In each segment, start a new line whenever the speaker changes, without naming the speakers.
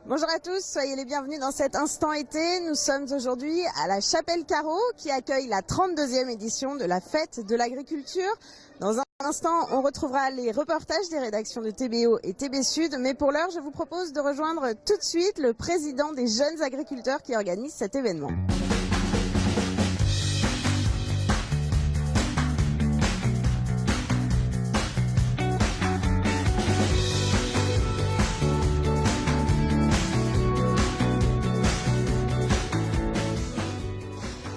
Bonjour à tous, soyez les bienvenus dans cet instant été. Nous sommes aujourd'hui à la Chapelle Carreau qui accueille la 32e édition de la fête de l'agriculture. Dans un instant, on retrouvera les reportages des rédactions de TBO et TB Sud. Mais pour l'heure, je vous propose de rejoindre tout de suite le président des jeunes agriculteurs qui organise cet événement.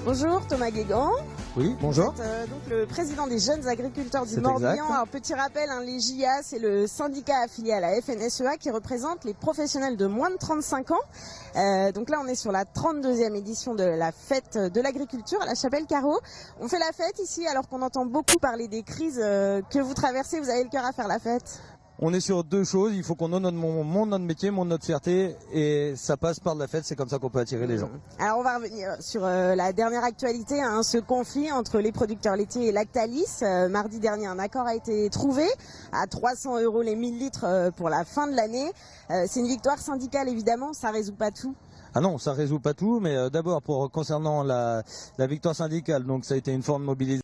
Bonjour Thomas Guégan.
Oui, bonjour.
Vous êtes donc le président des jeunes agriculteurs du
C'est
Morbihan.
exact.
Alors petit rappel, les JA, c'est le syndicat affilié à la FNSEA qui représente les professionnels de moins de 35 ans. Donc là, on est sur la 32e édition de la fête de l'agriculture à la Chapelle Carreau. On fait la fête ici alors qu'on entend beaucoup parler des crises que vous traversez. Vous avez le cœur à faire la fête?
On est sur deux choses, il faut qu'on monte notre métier, monte notre fierté, et ça passe par de la fête, c'est comme ça qu'on peut attirer les gens.
Alors on va revenir sur la dernière actualité, ce conflit entre les producteurs laitiers et Lactalis. Mardi dernier, un accord a été trouvé à 300 € les 1000 litres pour la fin de l'année. C'est une victoire syndicale évidemment, ça résout pas tout.
Ah non, ça résout pas tout, mais d'abord concernant la victoire syndicale, donc ça a été une forme de mobilisation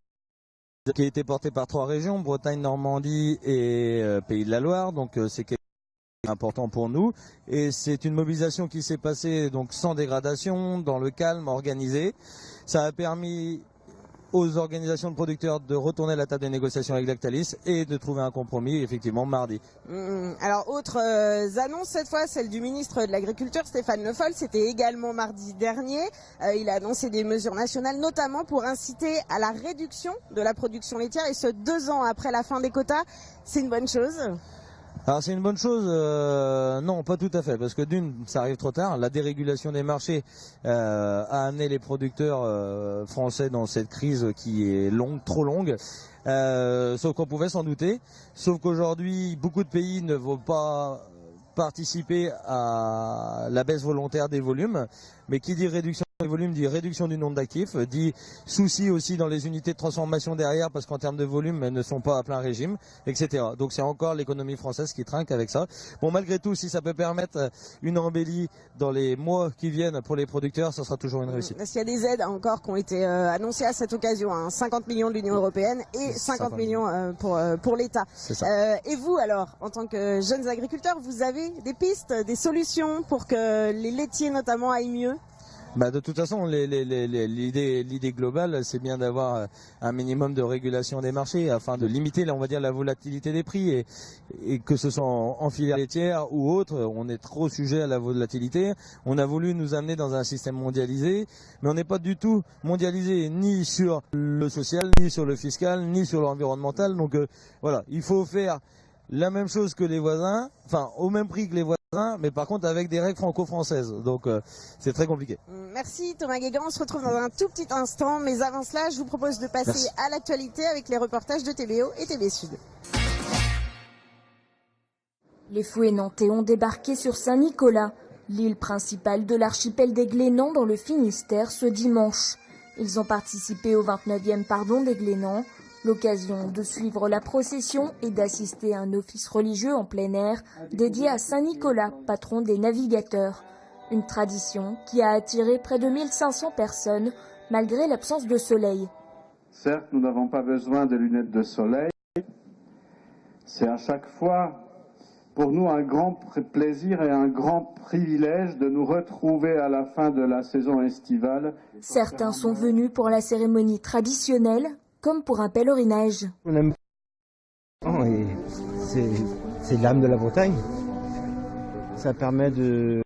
qui a été portée par 3 régions, Bretagne, Normandie et Pays de la Loire, donc c'est quelque chose d'important pour nous, et c'est une mobilisation qui s'est passée donc sans dégradation, dans le calme, organisé. Ça a permis aux organisations de producteurs de retourner à la table des négociations avec Lactalis et de trouver un compromis effectivement mardi.
Alors autre annonce cette fois, celle du ministre de l'Agriculture Stéphane Le Foll, c'était également mardi dernier. Il a annoncé des mesures nationales notamment pour inciter à la réduction de la production laitière et ce 2 ans après la fin des quotas. C'est une bonne chose?
Alors c'est une bonne chose, non pas tout à fait, parce que d'une, ça arrive trop tard, la dérégulation des marchés a amené les producteurs français dans cette crise qui est longue, trop longue, sauf qu'on pouvait s'en douter, sauf qu'aujourd'hui beaucoup de pays ne vont pas participer à la baisse volontaire des volumes, mais qui dit réduction des volumes dit réduction du nombre d'actifs, dit souci aussi dans les unités de transformation derrière parce qu'en termes de volume elles ne sont pas à plein régime, etc. Donc c'est encore l'économie française qui trinque avec ça. Bon, malgré tout, si ça peut permettre une embellie dans les mois qui viennent pour les producteurs, ça sera toujours une réussite.
Est-ce qu'il y a des aides encore qui ont été annoncées à cette occasion, 50 millions de l'Union européenne et 50 millions pour l'État.
C'est ça.
Et vous alors, en tant que jeunes agriculteurs, vous avez des pistes, des solutions pour que les laitiers notamment aillent mieux?
De toute façon, l'idée globale, c'est bien d'avoir un minimum de régulation des marchés afin de limiter, on va dire, la volatilité des prix et que ce soit en filière laitière ou autre, on est trop sujet à la volatilité. On a voulu nous amener dans un système mondialisé, mais on n'est pas du tout mondialisé ni sur le social, ni sur le fiscal, ni sur l'environnemental. Donc voilà, il faut faire la même chose que les voisins, enfin au même prix que les voisins, mais par contre avec des règles franco-françaises. Donc c'est très compliqué.
Merci Thomas Guégan, on se retrouve dans un tout petit instant, mais avant cela, je vous propose de passer à l'actualité avec les reportages de TBO et TB Sud.
Les fouets nantais ont débarqué sur Saint-Nicolas, l'île principale de l'archipel des Glénans dans le Finistère ce dimanche. Ils ont participé au 29e pardon des Glénans. L'occasion de suivre la procession et d'assister à un office religieux en plein air dédié à Saint-Nicolas, patron des navigateurs. Une tradition qui a attiré près de 1500 personnes malgré l'absence de soleil.
Certes, nous n'avons pas besoin de lunettes de soleil. C'est à chaque fois pour nous un grand plaisir et un grand privilège de nous retrouver à la fin de la saison estivale.
Certains sont venus pour la cérémonie traditionnelle, comme pour un pèlerinage.
On aime et c'est l'âme de la Bretagne. Ça permet de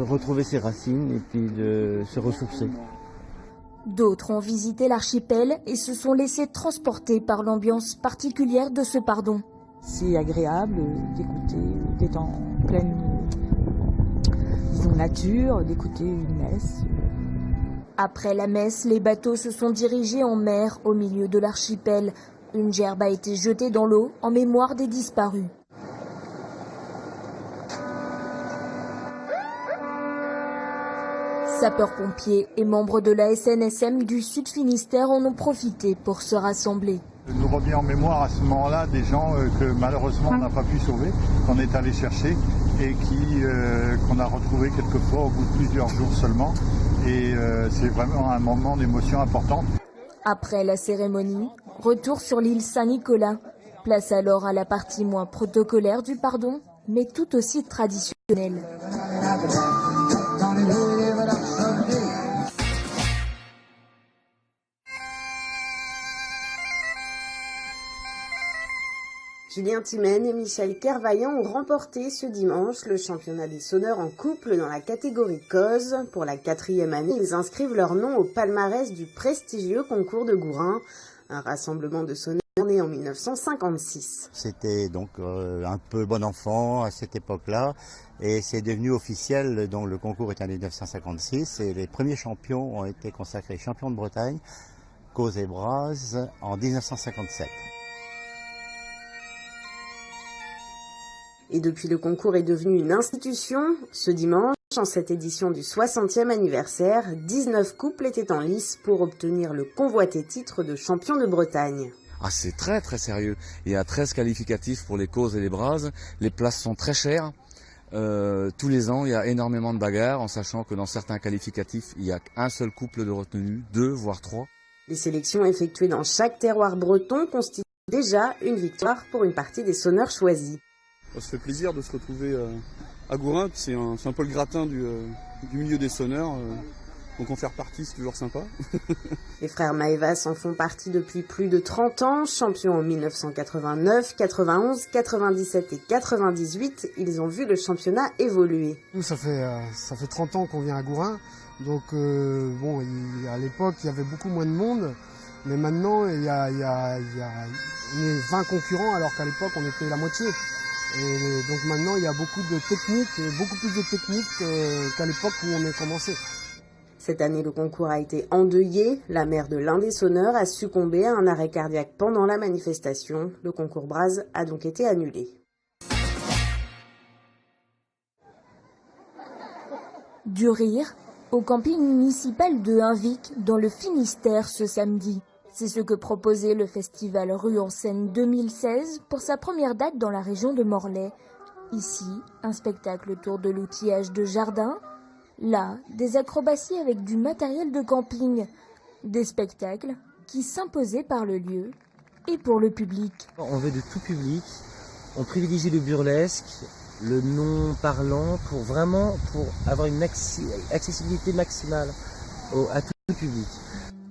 retrouver ses racines et puis de se ressourcer.
D'autres ont visité l'archipel et se sont laissés transporter par l'ambiance particulière de ce pardon.
C'est agréable d'écouter, d'être en pleine nature, d'écouter une messe.
Après la messe, les bateaux se sont dirigés en mer au milieu de l'archipel. Une gerbe a été jetée dans l'eau en mémoire des disparus. Sapeurs-pompiers et membres de la SNSM du Sud Finistère en ont profité pour se rassembler.
Nous revient en mémoire à ce moment-là des gens que malheureusement on n'a pas pu sauver, qu'on est allé chercher et qu'on a retrouvé quelquefois au bout de plusieurs jours seulement. Et c'est vraiment un moment d'émotion importante.
Après la cérémonie, retour sur l'île Saint-Nicolas. Place alors à la partie moins protocolaire du pardon, mais tout aussi traditionnelle.
Julien Timène et Michel Kervaillant ont remporté ce dimanche le championnat des sonneurs en couple dans la catégorie cause. Pour la 4e année, ils inscrivent leur nom au palmarès du prestigieux concours de Gourin, un rassemblement de sonneurs né en 1956.
C'était donc un peu bon enfant à cette époque-là et c'est devenu officiel, donc le concours est en 1956 et les premiers champions ont été consacrés champions de Bretagne, cause et Braz en 1957.
Et depuis, le concours est devenu une institution. Ce dimanche, en cette édition du 60e anniversaire, 19 couples étaient en lice pour obtenir le convoité titre de champion de Bretagne.
Ah, c'est très très sérieux. Il y a 13 qualificatifs pour les causes et les Braz. Les places sont très chères. Tous les ans, il y a énormément de bagarres, en sachant que dans certains qualificatifs, il n'y a qu'un seul couple de retenu, 2 voire 3.
Les sélections effectuées dans chaque terroir breton constituent déjà une victoire pour une partie des sonneurs choisis.
Ça fait plaisir de se retrouver à Gourin, c'est un peu le gratin du milieu des sonneurs, donc en faire partie c'est toujours sympa.
Les frères Maevas en font partie depuis plus de 30 ans, champions en 1989, 91, 97 et 98, ils ont vu le championnat évoluer.
Nous ça fait 30 ans qu'on vient à Gourin, donc à l'époque il y avait beaucoup moins de monde, mais maintenant on est 20 concurrents alors qu'à l'époque on était la moitié. Et donc maintenant il y a beaucoup plus de techniques qu'à l'époque où on a commencé.
Cette année, le concours a été endeuillé. La mère de l'un des sonneurs a succombé à un arrêt cardiaque pendant la manifestation. Le concours Braz a donc été annulé.
Du rire au camping municipal de Hinvic dans le Finistère ce samedi. C'est ce que proposait le festival Rue en Seine 2016 pour sa première date dans la région de Morlaix. Ici, un spectacle autour de l'outillage de jardin. Là, des acrobaties avec du matériel de camping. Des spectacles qui s'imposaient par le lieu et pour le public.
On veut de tout public, on privilégie le burlesque, le non parlant pour avoir une accessibilité maximale à tout le public.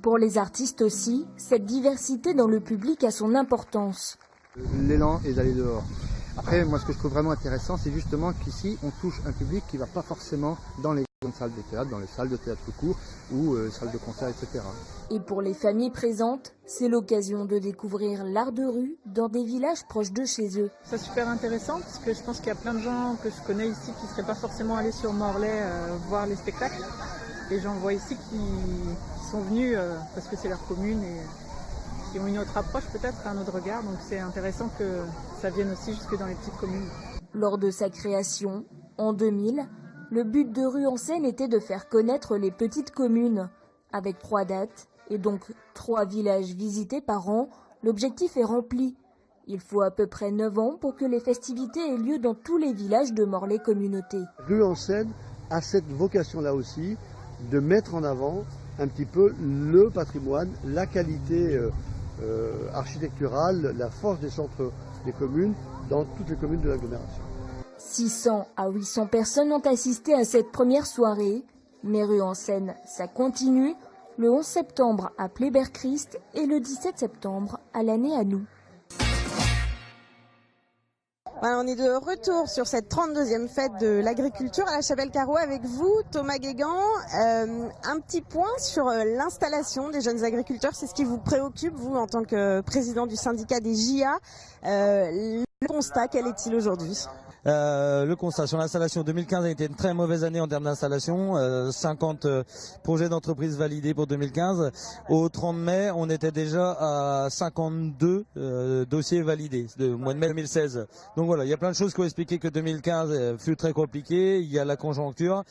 Pour les artistes aussi, cette diversité dans le public a son importance.
L'élan est d'aller dehors. Après, moi, ce que je trouve vraiment intéressant, c'est justement qu'ici, on touche un public qui ne va pas forcément dans les grandes salles de théâtre, dans les salles de théâtre tout court ou salles de concert, etc.
Et pour les familles présentes, c'est l'occasion de découvrir l'art de rue dans des villages proches de chez eux.
C'est super intéressant parce que je pense qu'il y a plein de gens que je connais ici qui ne seraient pas forcément allés sur Morlaix voir les spectacles. Et j'en vois ici qui sont venus parce que c'est leur commune et qui ont une autre approche peut-être, un autre regard. Donc c'est intéressant que ça vienne aussi jusque dans les petites communes.
Lors de sa création, en 2000, le but de Rue en Seine était de faire connaître les petites communes. Avec 3 dates et donc 3 villages visités par an, l'objectif est rempli. Il faut à peu près 9 ans pour que les festivités aient lieu dans tous les villages de Morlaix Communauté.
Rue en Seine a cette vocation-là aussi de mettre en avant un petit peu le patrimoine, la qualité architecturale, la force des centres des communes dans toutes les communes de l'agglomération.
600 à 800 personnes ont assisté à cette première soirée. Mais Rue en Seine, ça continue le 11 septembre à Pleyber-Christ et le 17 septembre à l'année à nous.
Voilà, on est de retour sur cette 32e fête de l'agriculture à la Chapelle-Carreau avec vous, Thomas Guégan. Un petit point sur l'installation des jeunes agriculteurs, c'est ce qui vous préoccupe, vous, en tant que président du syndicat des JA. Le constat, quel est-il aujourd'hui ?
Le constat sur l'installation 2015 a été une très mauvaise année en termes d'installation, 50 projets d'entreprise validés pour 2015. Au 30 mai, on était déjà à 52 dossiers validés, au mois de mai 2016. Donc voilà, il y a plein de choses qui ont expliqué que 2015 fut très compliqué, il y a la conjoncture.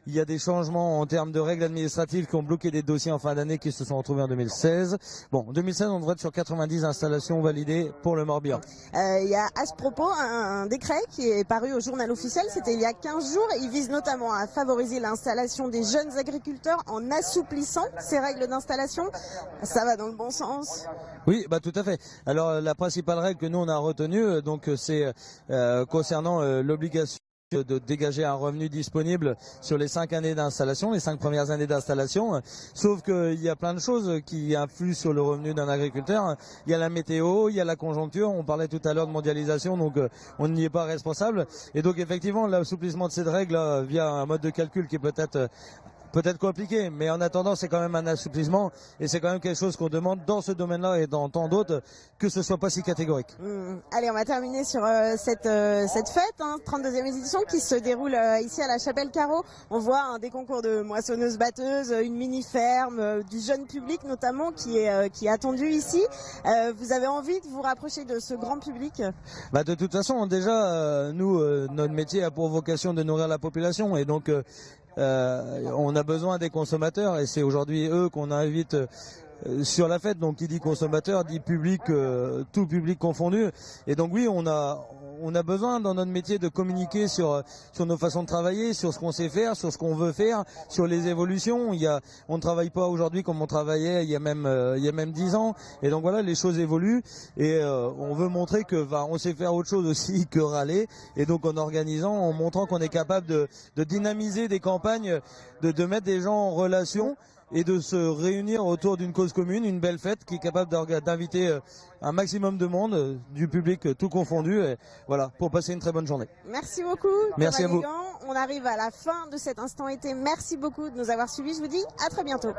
Il y a des changements en termes de règles administratives qui ont bloqué des dossiers en fin d'année qui se sont retrouvés en 2016. Bon, en 2016, on devrait être sur 90 installations validées pour le Morbihan.
Il y a à ce propos un décret qui est paru au journal officiel, c'était il y a 15 jours. Il vise notamment à favoriser l'installation des jeunes agriculteurs en assouplissant ces règles d'installation. Ça va dans le bon sens?
Oui, bah tout à fait. Alors la principale règle que nous on a retenue, donc c'est concernant l'obligation de dégager un revenu disponible sur les 5 années d'installation, les 5 premières années d'installation. Sauf qu'il y a plein de choses qui influent sur le revenu d'un agriculteur. Il y a la météo, il y a la conjoncture. On parlait tout à l'heure de mondialisation, donc on n'y est pas responsable. Et donc effectivement, l'assouplissement de cette règle via un mode de calcul qui est peut-être compliqué, mais en attendant c'est quand même un assouplissement et c'est quand même quelque chose qu'on demande dans ce domaine-là et dans tant d'autres, que ce soit pas si catégorique.
Allez, on va terminer sur cette fête, 32e édition qui se déroule ici à la Chapelle-Carreau. On voit des concours de moissonneuses-batteuses, une mini-ferme, du jeune public notamment qui est attendu ici. Vous avez envie de vous rapprocher de ce grand public?
Bah de toute façon, déjà, nous, notre métier a pour vocation de nourrir la population et donc on a besoin des consommateurs et c'est aujourd'hui eux qu'on invite sur la fête. Donc qui dit consommateur dit public, tout public confondu. Et donc oui, on a besoin dans notre métier de communiquer sur nos façons de travailler, sur ce qu'on sait faire, sur ce qu'on veut faire, sur les évolutions. On ne travaille pas aujourd'hui comme on travaillait il y a même 10 ans. Et donc voilà, les choses évoluent et on veut montrer que on sait faire autre chose aussi que râler. Et donc en organisant, en montrant qu'on est capable de dynamiser des campagnes, de mettre des gens en relation et de se réunir autour d'une cause commune, une belle fête qui est capable d'inviter un maximum de monde, du public tout confondu, et voilà, pour passer une très bonne journée.
Merci beaucoup.
Merci à vous.
On arrive à la fin de cet instant été. Merci beaucoup de nous avoir suivis. Je vous dis à très bientôt.